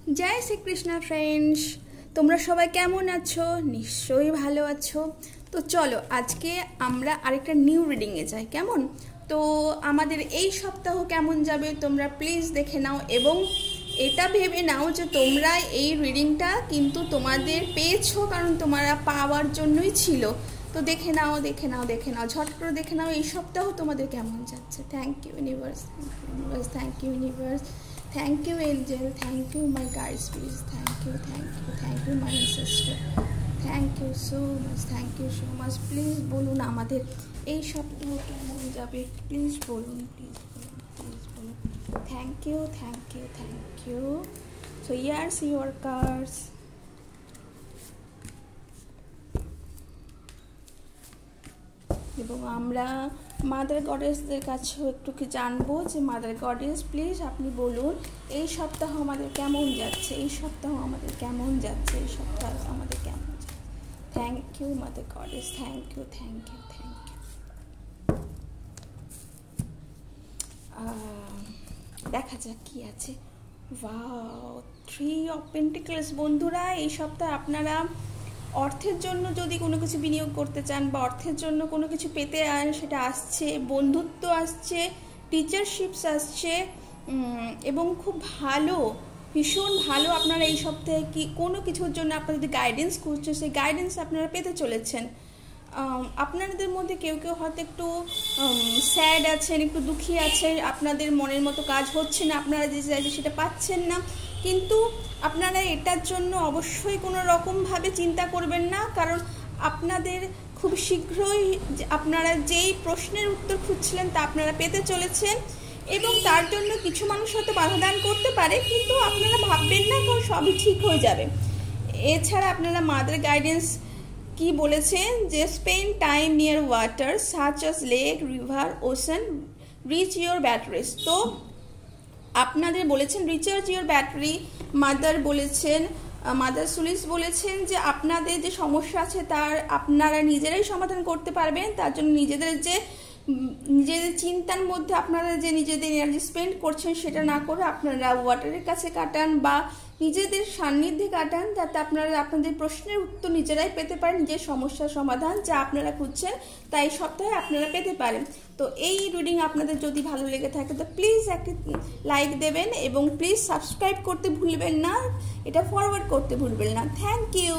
जय श्री कृष्णा फ्रेंड्स তোমরা সবাই কেমন আছো নিশ্চয়ই ভালো আছো তো চলো আজকে আমরা আরেকটা নিউ রিডিং এ যাই কেমন তো আমাদের এই সপ্তাহ কেমন যাবে তোমরা প্লিজ দেখে নাও এবং এটা ভেবে নাও যে তোমরা এই রিডিংটা কিন্তু তোমাদের পেয়েছো কারণ তোমরা পাওয়ার জন্যই ছিল তো দেখে নাও ঝট করে দেখে নাও এই সপ্তাহ তোমাদের কেমন যাচ্ছে thank you universe thank you universe Thank you, angel. Thank you, my guides, please. Thank you, my sister. Thank you so much. Please, bolun amader ei shoptaho kemon jabe. Please, bolun. Thank you. So, here's your cards. এবং আমরা mother গডেসদের কাছেও একটু কি জানবো যে mother goddess please আপনি বলুন এই সপ্তাহ আমাদের কেমন যাচ্ছে thank you mother goddess thank you দেখা যাক কি আছে ওয়াও 3 অফ পেন্টিকলস বন্ধুরা এই সপ্তাহে আপনারা অর্থের জন্য যদি কোনো কিছু বিনিয়োগ করতে চান বা অর্থের জন্য কোনো কিছু পেতে আন সেটা আসছে বন্ধুত্ব আসছে টিচারশিপস আসছে এবং খুব ভালো ভীষণ ভালো আপনারা এই সপ্তাহে কি কোনো কিছুর জন্য আপনারা যদি গাইডেন্স খুঁজছেন সেই গাইডেন্স আপনারা পেতে চলেছেন আপনাদের মধ্যে কেউ হয়তো একটু স্যাড আছেন একটু দুঃখী আছেন আপনাদের মনের মতো কাজ হচ্ছে না আপনারা যে চাইছে সেটা পাচ্ছেন না কিন্তু আপনারা এটার জন্য অবশ্যই কোনো রকমভাবে চিন্তা করবেন না কারণ আপনাদের খুব শীঘ্রই আপনারা যেই প্রশ্নের উত্তর খুঁজছিলেন তা আপনারা পেতে চলেছেন এবং তার জন্য কিছু মানুষ হয়তো বাধা দান করতে পারে কিন্তু আপনারা ভাববেন না কারণ সবই ঠিক হয়ে যাবে এছাড়া আপনারা মাদার গাইডেন্স কি বলেছেন যে spend time near water such as lake river ocean reach your batteries তো আপনাদের বলেছেন recharge your battery mother Sulis বলেছেন যে আপনাদের যে সমস্যা আছে তার আপনারা নিজেরাই সমাধান করতে পারবেন তার জন্য নিজেদের চিন্তার মধ্যে আপনারা যে নিজেদের এনার্জি স্পেন্ড করছেন সেটা না করে আপনারা ওয়াটারের কাছে কাটান বা নিজেদের সান্নিধ্যে কাটান যাতে আপনারা আপনাদের প্রশ্নের উত্তর নিজেরাই পেতে পারেন নিজের সমস্যার সমাধান যা আপনারা খুঁজছেন তাই এই সপ্তাহে আপনারা পেতে পারেন তো এই রিডিং আপনাদের যদি ভালো লেগে থাকে তো প্লিজ একটি লাইক দেবেন এবং প্লিজ সাবস্ক্রাইব করতে ভুলবেন না এটা ফরওয়ার্ড করতে ভুলবেন না থ্যাংক ইউ